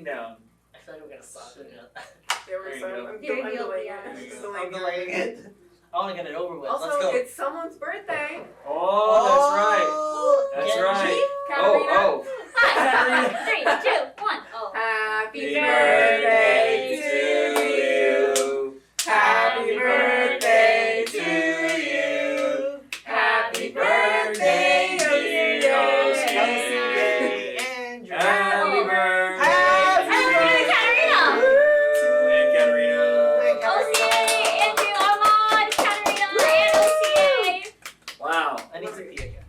down. I feel like we're gonna suck. There There was you some. go. I'm There you go, delaying yeah. it. I'm delaying it. I want to get it over with. Also, Let's go. it's someone's birthday. Oh, that's right. That's right. Katarina. Hi. 3, 2, 1. Oh. Happy birthday to you. Happy birthday to you. Happy birthday, Kelsey Andrew. Happy birthday. Happy Katarina. And Katarina. OCA, Andrew, Armand, Katarina, and OCA. Wow. I need to pee again.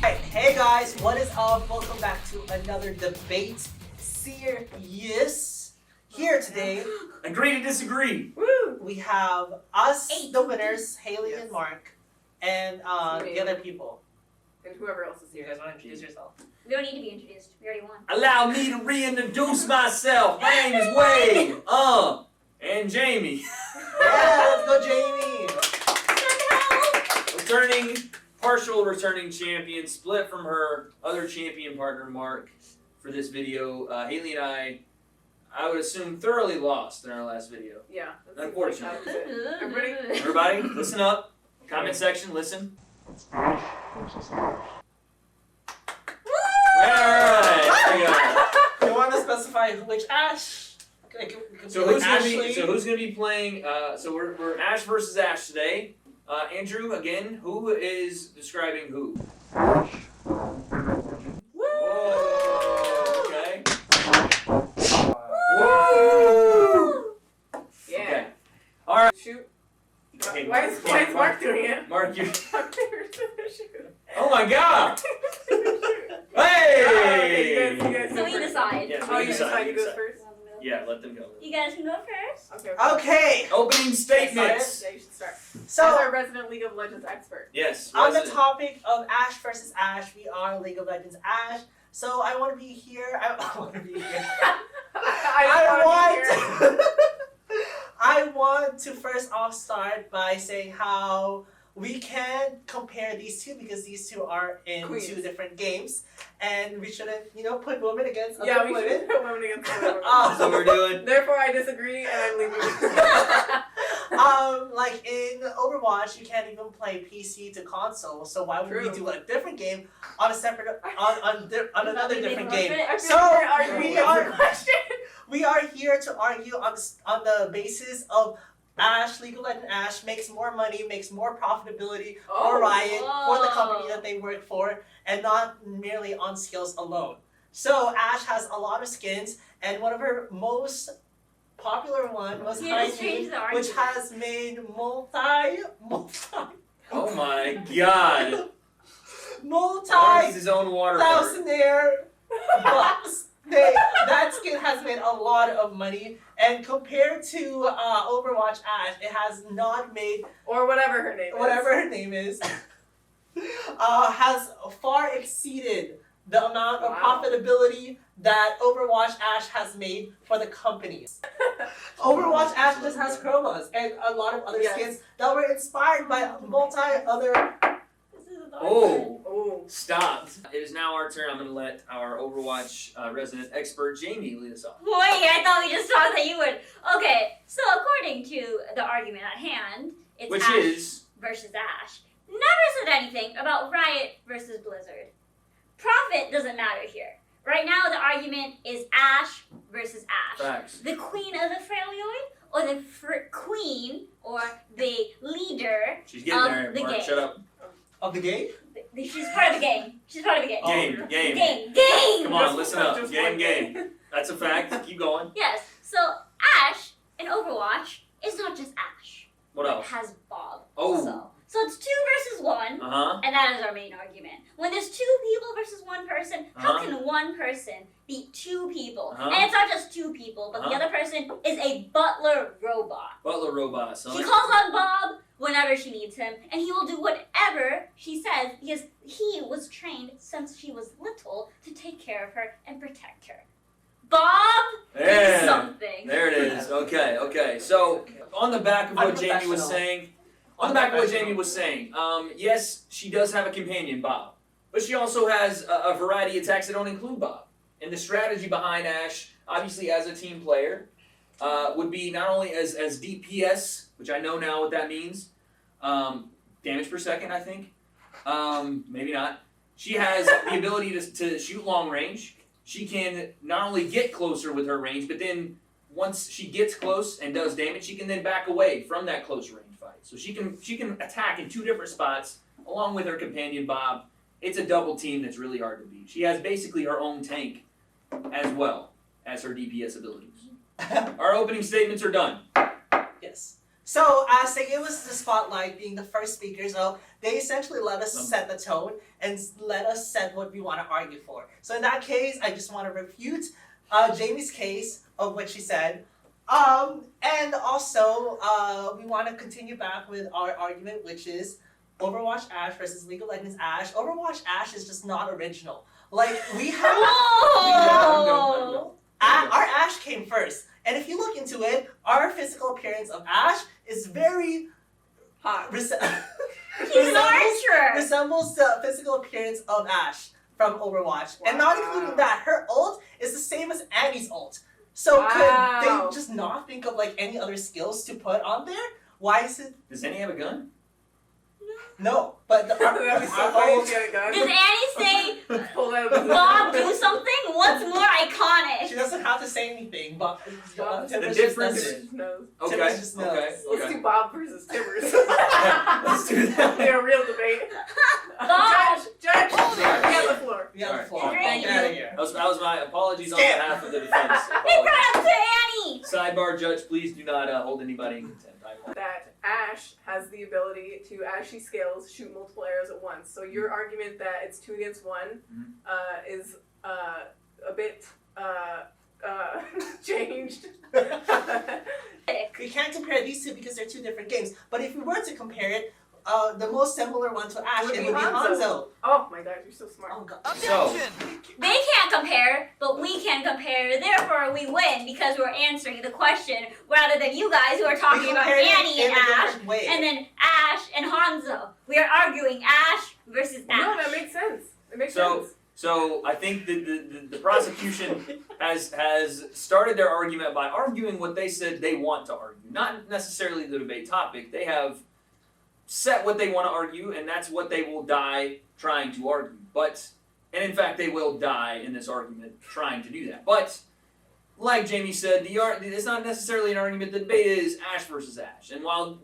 Hey guys, what is up? Welcome back to another debate series. Here today, Agree to disagree. Woo! we have us, 8. the winners, Haley Yes. and Mark, and the Me. other people. And whoever else is You here. guys want to introduce yourself? We don't need to be introduced. We already won. Allow me to reintroduce myself. My name is Wade. And Jamie. Yeah, let's go, Jamie. Partial returning champion, split from her other champion partner, Mark, for this video. Haley and I would assume, thoroughly lost in our last video. Yeah. that's Unfortunately. like that was it. Everybody? Everybody, listen up. Comment section, listen. Alright, there we go. You want to specify which Ash? So who's gonna be playing? So we're Ash versus Ash today. Andrew, again, who is describing who? Whoa! Okay. Whoa! Yeah. Okay. All right. Shoot. Okay, Why is Mark doing it? Mark, you. Rock, paper, scissors, shoot. Oh my God! Okay, you Hey! guys So we decide. Yes, Oh, we you decide, decide you who goes decide. first? Yeah, let them go. You guys can go first. Okay. Okay, Opening statements. Yeah, you should start. As so our resident League of Legends expert. Yes. on the resident. topic of Ash versus Ash, we are League of Legends Ash. So I want to be here. I want to be here. I want to first off start by saying how we can compare these two because these two are in Queens. two different games, and we shouldn't, put women against Yeah, other we women. should put women against women. That's what we're doing. Therefore, I disagree, and I'm leaving. Like in Overwatch, you can't even play PC to console. So why would we True. do a different game on a separate on another Is that different what game? they I feel So like we're arguing we against are the question. we are here to argue on the basis of Ash, League of Legends Ash makes more money, makes more profitability for Riot, for the company that they work for, and not merely on skills alone. So Ash has a lot of skins, and one of her most popular one was You just Heidi, changed the which argument. has made multi Oh my God. multi Mark's his own water. thousandaire bucks. That skin has made a lot of money, and compared to Overwatch Ashe, it has not made Or whatever her name is. whatever her name is, has far exceeded the amount of Wow. profitability that Overwatch Ashe has made for the companies. Overwatch Ashe just has chromas and a lot of other Yes. skins that were inspired by multi other. This is a Oh. Oh. Stop. It is now our turn. I'm going to let our Overwatch resident expert, Jamie, lead us off. Wait, I thought we just thought that you would. Okay, so according to the argument at hand, it's Which Ash is... versus Ash. Never said anything about Riot versus Blizzard. Profit doesn't matter here. Right now, the argument is Ash versus Ash. Facts. The queen of the Freljord, or the queen, or the leader. She's getting there, the Mark. game. Shut up. Of the game? She's part of the game. She's part of the game. Game. Game. Come on, Just- listen up. just Game. one game. That's a fact. Keep going. Yes. So Ash in Overwatch is not just Ash. What It else? has Bob. Oh. Also. So it's 2 versus 1, and that is our main argument. When there's 2 people versus 1 person, how can 1 person beat 2 people? And it's not just 2 people, but the other person is a butler robot. Butler robot. So She calls on Bob whenever she needs him, and he will do whatever she says because he was trained since she was little to take care of her and protect her. Bob, do something. There it is. Okay. So on the back of what Jamie was saying, yes, she does have a companion, Bob, but she also has a variety of attacks that don't include Bob. And the strategy behind Ashe, obviously as a team player, would be not only as DPS, which I know now what that means, damage per second, I think. Maybe not. She has the ability to shoot long range. She can not only get closer with her range, but then once she gets close and does damage, she can then back away from that close range fight. So she can attack in 2 different spots along with her companion Bob. It's a double team that's really hard to beat. She has basically her own tank as well as her DPS abilities. Our opening statements are done. Yes. So as they gave us the spotlight being the first speaker, so they essentially let us set the tone and let us set what we want to argue for. So in that case, I just want to refute Jamie's case of what she said. And also, we want to continue back with our argument, which is Overwatch Ashe versus League of Legends Ashe. Overwatch Ashe is just not original. Like, we have... Whoa! Our Ashe came first. And if you look into it, our physical appearance of Ashe is very... Hot. He's an archer! Resembles the physical appearance of Ashe from Overwatch. And not including that, her ult is the same as Annie's ult. So could they just not think of like any other skills to put on there? Why is it... Does Annie have a gun? No, but That'd be so funny if she had a gun. Does Annie say, Pull out of Bob, do something? What's more iconic? she doesn't have to say anything, but Bob, Timbers the just difference does it. knows. Okay. Timbers just knows. Let's do Bob versus Timbers. Let's do that. They're a real debate. Bob! Judge! Sorry. Get on the floor. We have the floor. Sorry. Get out of here. That was my apologies on Skip. behalf of the defense. They brought up to Annie! Sidebar, Judge, please do not hold anybody in contempt. That Ashe has the ability to, as she scales, shoot multiple arrows at once. So your argument that it's 2 against 1 is a bit changed. We can't compare these two because they're 2 different games. But if we were to compare it, the most similar one to Ashe, it would be Hanzo. Oh my god, you're so smart. Oh god. So, They can't compare, but we can compare. Therefore, we win because we're answering the question rather than you guys who are talking about compared it Annie in and a Ashe, different way. and then Ashe and Hanzo. We are arguing Ashe versus Ashe. No, that makes sense. It makes So- sense. So I think the prosecution has started their argument by arguing what they said they want to argue, not necessarily the debate topic. They have set what they want to argue, and that's what they will die trying to argue. And in fact, they will die in this argument trying to do that. But like Jamie said, it's not necessarily an argument. The debate is Ashe versus Ashe. And while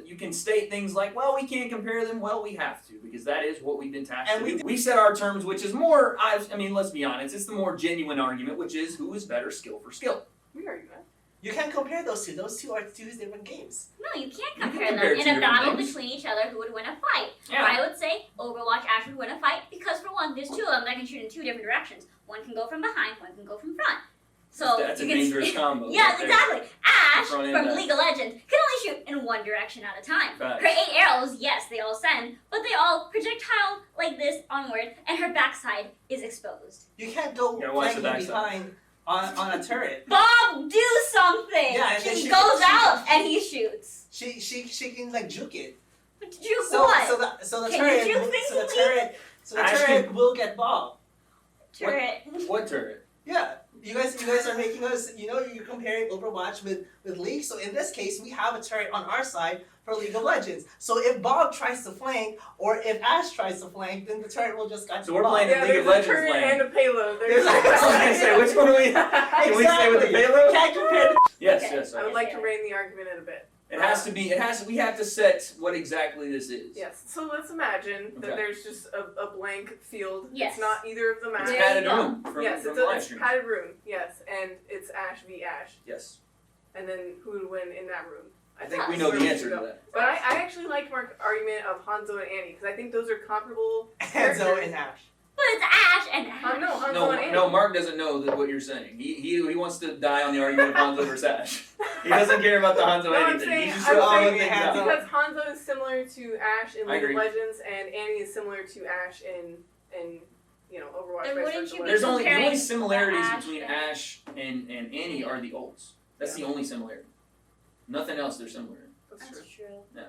you can state things like, well, we can't compare them, well, we have to, because that is what we've been tasked And to do. We set our terms, which is more, I mean, let's be honest, it's the more genuine argument, which is who is better skill for skill. We argue that. You can't compare those two. Those two are 2 different games. No, you can't You can compare compare them. two In a different battle things. between each other, who would win a fight? Yeah. I would say Overwatch Ashe would win a fight because, for one, there's 2 of them that can shoot in 2 different directions. One can go from behind, one can go from front. So That's a you can dangerous combo. Yeah, right there. exactly. Ashe Front and from back. League of Legends can only shoot in one direction at a time. Facts. Her 8 arrows, yes, they all send, but they all projectile like this onward, and her backside is exposed. You can't go You gotta watch the flanking backside. behind on a turret. Bob, do something! Yeah, and then she she- goes she- out and he shoots. She can like juke it. But juke So what? so the Can turret you juke things so the with me? turret so the Ash turret can- will get Bob. Turret. What turret? Yeah. You guys are making us, you're comparing Overwatch with League. So in this case, we have a turret on our side for League of Legends. So if Bob tries to flank, or if Ashe tries to flank, then the turret will just get So we're Bob. playing Yeah, League of there's a Legends turret lane. and a payload. There's I was gonna say, which one are we? Can we stay with the payload? Can't compare. Yes, Okay. yes. I would like to rein the argument in a bit. It has to be. We have to set what exactly this is. Yes. So let's imagine that Okay. there's just a blank field. Yes. It's not either of the It's maps. There padded you go. room from, Yes, from it's the a live it's stream. padded room. Yes, and it's Ashe v Ashe. Yes. And then who would win in that room? I think we know the answer to that. But I actually liked Mark's argument of Hanzo and Annie because I think those are comparable Hanzo characters. and Ash. But it's Ash and Ash. No, Hanzo and Annie. No, Mark doesn't know what you're saying. He wants to die on the argument of Hanzo versus Ash. He doesn't care about the Hanzo No, I'm anything. saying, He's just I'm throwing saying things Hanzo. out. because Hanzo is similar to Ash in I League of agree. Legends, and Annie is similar to Ash in Overwatch. Then vice wouldn't versa, you be There's whatever. only the only comparing similarities Ash between and- Ash and Annie are the ults. That's the only similarity. Nothing else they're similar. That's true. That's true.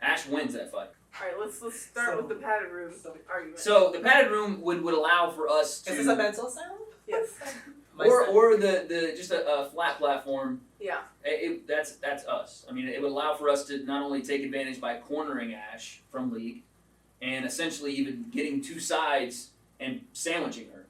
Ash wins that fight. All right, let's start with the padded room argument. So the padded room would allow for us to Is this a mental sound? Yes. or the just a flat platform. Yeah. That's us. I mean, it would allow for us to not only take advantage by cornering Ash from League, and essentially even getting two sides and sandwiching her,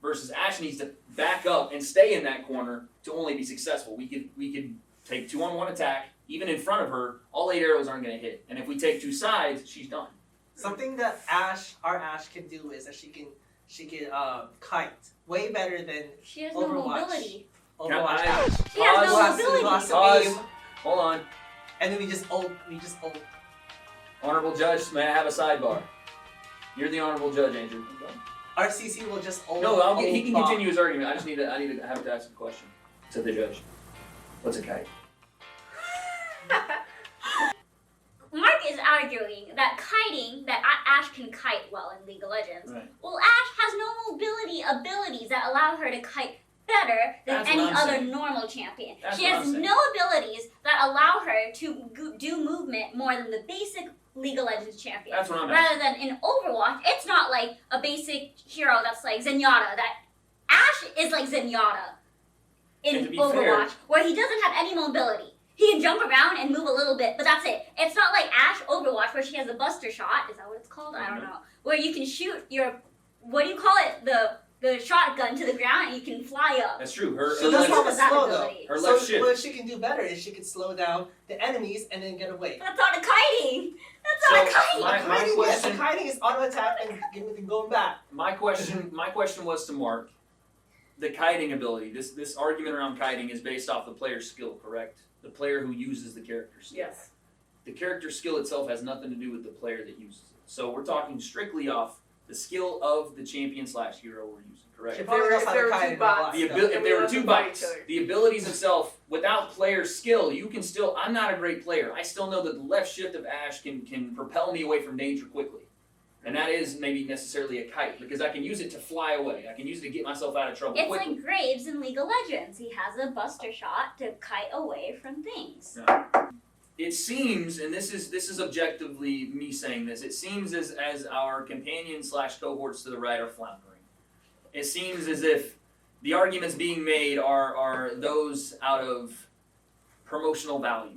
versus Ash needs to back up and stay in that corner to only be successful. We could take 2-on-1 attack, even in front of her. All 8 arrows aren't going to hit, and if we take two sides, she's done. Something that our Ash can do is that she can kite way better than She has no Overwatch. mobility. Overwatch I- Ash. She has no Pause. mobility. Lost a Pause. game, Hold on. and then we just ult. Honorable judge, may I have a sidebar? You're the honorable judge, Andrew. RCC will just ult. No, he can Bob. continue his argument. I need to have to ask a question to the judge. What's a kite? Mark is arguing that kiting, that Ash can kite well in League of Legends. Right. Well, Ash has no mobility abilities that allow her to kite better than That's any what I'm other saying. normal champion. That's She what has I'm saying. no abilities that allow her to do movement more than the basic League of Legends champion. That's what I'm asking. Rather than in Overwatch, it's not like a basic hero that's like Zenyatta. That Ash is like Zenyatta And in to be Overwatch, fair- where he doesn't have any mobility. He can jump around and move a little bit, but that's it. It's not like Ash Overwatch, where she has a buster shot. Is that what it's called? I don't know. Where you can shoot your, what do you call it? The shotgun to the ground and you can fly up. That's true. Her, She her doesn't left, have a that slow though. ability. her So left shift. what she can do better is she can slow down the enemies and then get away. That's not a kiting. That's not a So, kiting. my Kiting, yes, question- kiting is auto attack and going back. My question was to Mark. The kiting ability. This argument around kiting is based off the player's skill, correct? The player who uses the character skill. Yes. The character skill itself has nothing to do with the player that uses it. So we're talking strictly off the skill of the champion/hero we're using, correct? She If probably there knows were- how if there to were kite two in real bots, life, The though. abil- if And there we were let two them fight bots, each other. the abilities itself, without player skill, you can still. I'm not a great player. I still know that the left shift of Ash can propel me away from danger quickly, and that is maybe necessarily a kite because I can use it to fly away. I can use it to get myself out of trouble It's quickly. like Graves in League of Legends. He has a buster shot to kite away from things. It seems, and this is objectively me saying this. It seems as our companion/cohorts to the right are floundering. It seems as if the arguments being made are those out of promotional value,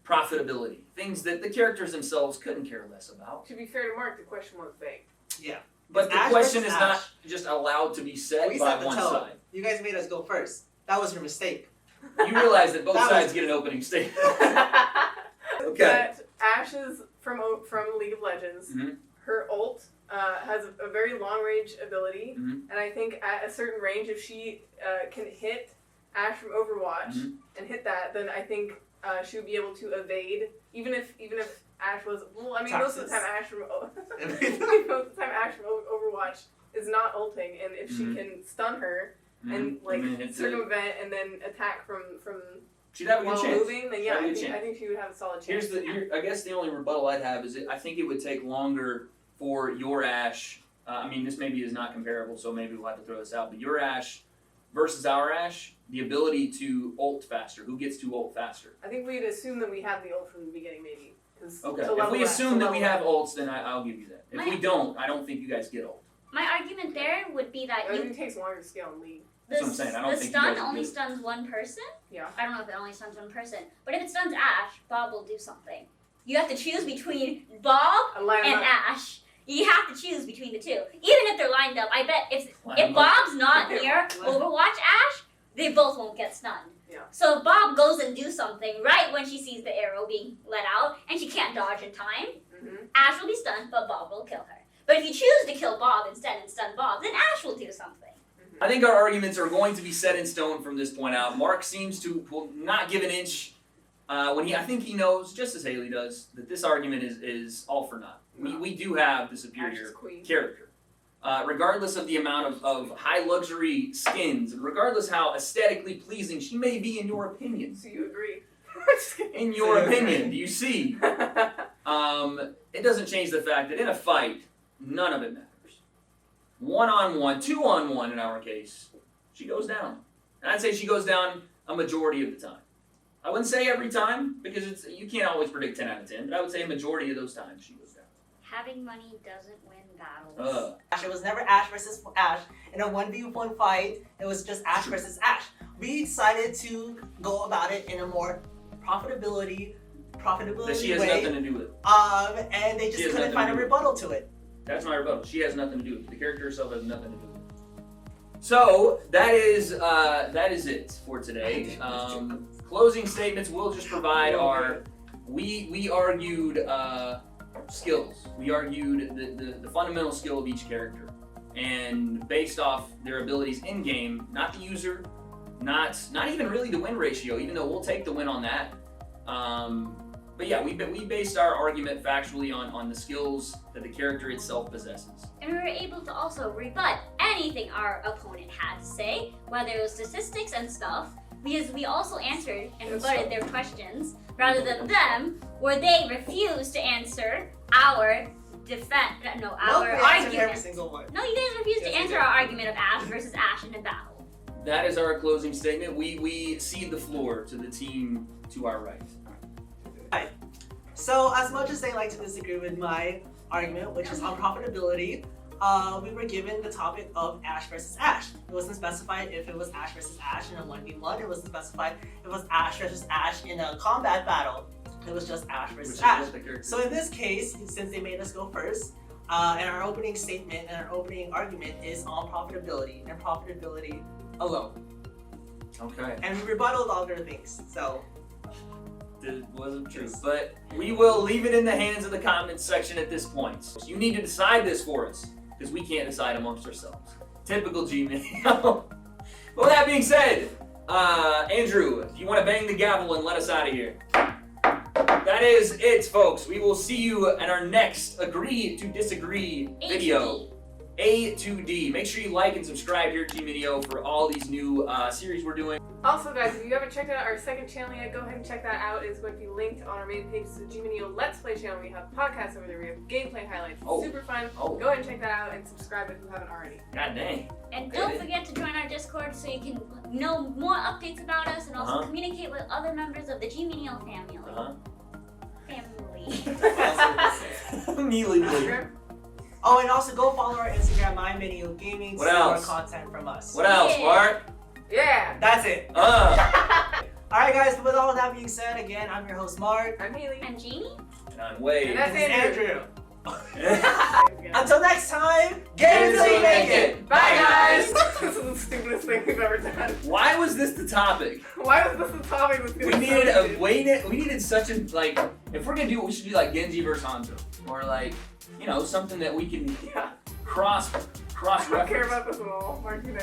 profitability, things that the characters themselves couldn't care less about. To be fair to Mark, the question was vague. Yeah. But the Ash question versus is not Ash. just allowed to be said We by set the one tone. side. You guys made us go first. That was your mistake. You realize that both That sides was- get an opening statement. Okay. That Ash is from League of Legends. Mhm. Her ult has a very long range ability, Mhm. and I think at a certain range, if she can hit Ash from Overwatch Mhm. and hit that, then I think she would be able to evade. Even if Ash was, well, I mean, most of the time Ash from Overwatch is not ulting, and if she Mhm. can stun her and Mhm. like And then hit the- circumvent and then attack from she'd have a good while chance. moving, then yeah, Have a I good think, chance. I think she would have a solid chance. I guess the only rebuttal I'd have is I think it would take longer for your Ash. I mean, this maybe is not comparable, so maybe we'll have to throw this out. But your Ash versus our Ash, the ability to ult faster. Who gets to ult faster? I think we'd assume that we have the ult from the beginning, maybe. Okay. If we assume that we have ults, then I'll give you that. If we My- don't, I don't think you guys get ult. My argument there would be that I you think it takes longer to scale in League. That's what I'm saying. I don't the think you stun guys would only do it. stuns one person. Yeah. I don't know if it only stuns one person, but if it stuns Ash, Bob will do something. You have to choose between Bob I line 'em and up. Ash. You have to choose between the two, even if they're lined up. I bet Line if 'em up. Bob's not Okay, near line 'em Overwatch Ash, they both won't get stunned. Yeah. So if Bob goes and do something right when she sees the arrow being let out and she can't dodge in time, Mm-hmm. Ash will be stunned, but Bob will kill her. But if you choose to kill Bob instead and stun Bob, then Ash will do something. I think our arguments are going to be set in stone from this point out. Mark seems to will not give an inch I think he knows, just as Haley does, that this argument is all for naught. We do have the Ash superior is queen. character. Regardless of the amount of high luxury skins, and regardless how aesthetically pleasing she may be in your opinion. So you agree? In your opinion, do you see? It doesn't change the fact that in a fight, none of it matters. 1-on-1, 2-on-1 in our case, she goes down. And I'd say she goes down a majority of the time. I wouldn't say every time, because you can't always predict 10 out of 10, but I would say a majority of those times she goes down. Having money doesn't win battles. It was never Ashe versus Ashe. In a 1v1 fight, it was just Ashe versus Ashe. We decided to go about it in a more profitability That she has way. nothing to do with it. And they She just has couldn't nothing find to a do with it. rebuttal to it. That's my rebuttal. She has nothing to do with it. The character herself has nothing to do with it. So that is it for today. Closing statements. We'll just provide our. We argued skills. We argued the fundamental skill of each character, and based off their abilities in game, not the user, not even really the win ratio. Even though we'll take the win on that. But yeah, we based our argument factually on the skills that the character itself possesses. And we were able to also rebut anything our opponent had to say, whether it was statistics and stuff, because we also answered and rebutted their questions, rather than them, where they refused to answer our Every argument. single one. No, you guys refused Yes, to we answer did. our argument of Ashe versus Ashe in a battle. That is our closing statement. We cede the floor to the team to our right. So as much as they like to disagree with my argument, which is on profitability, we were given the topic of Ashe versus Ashe. It wasn't specified if it was Ashe versus Ashe in a 1v1. It wasn't specified if it was Ashe versus Ashe in a combat battle. It was just Ashe Which versus is Ashe. what the character So in this case, since they made us go first, and our opening statement and our opening argument is on profitability and profitability alone. Okay. And we rebutted other things. So It wasn't true. Yes. But we will leave it in the hands of the comments section at this point. So you need to decide this for us, because we can't decide amongst ourselves. Typical GMineo. But with that being said, Andrew, do you want to bang the gavel and let us out of here? That is it, folks. We will see you in our next Agree to Disagree video. A to D. Make sure you like and subscribe here at GMineo for all these new series we're doing. Also, guys, if you haven't checked out our second channel yet, go ahead and check that out. It's going to be linked on our main page. It's the G-Mineo Let's Play channel. We have podcasts over there. We have gameplay highlights. It's Oh. super fun. Oh. Go ahead and check that out and subscribe if you haven't already. God dang. And don't forget to join our Discord so you can know more updates about us and also communicate with other members of the G-Mineo family. Mealy. Instagram? oh, and also go follow our Instagram, GMineo Gaming, to What see more else? content from us. What else, Yeah. Mark? Yeah. That's it. Alright guys, with all of that being said, again, I'm your host Mark. I'm Haley. I'm Jamie. And I'm Wade. And that's This is Andrew. Andrew. Until next time, game until you make it. Bye, guys. This is the stupidest thing we've ever done. Why was this the topic? Why was this the topic? We needed such a, like, if we're gonna do it, we should do like Genji versus Hanzo. Or like, something that we can Yeah. cross I don't care reference. about this at all. Mark, you know,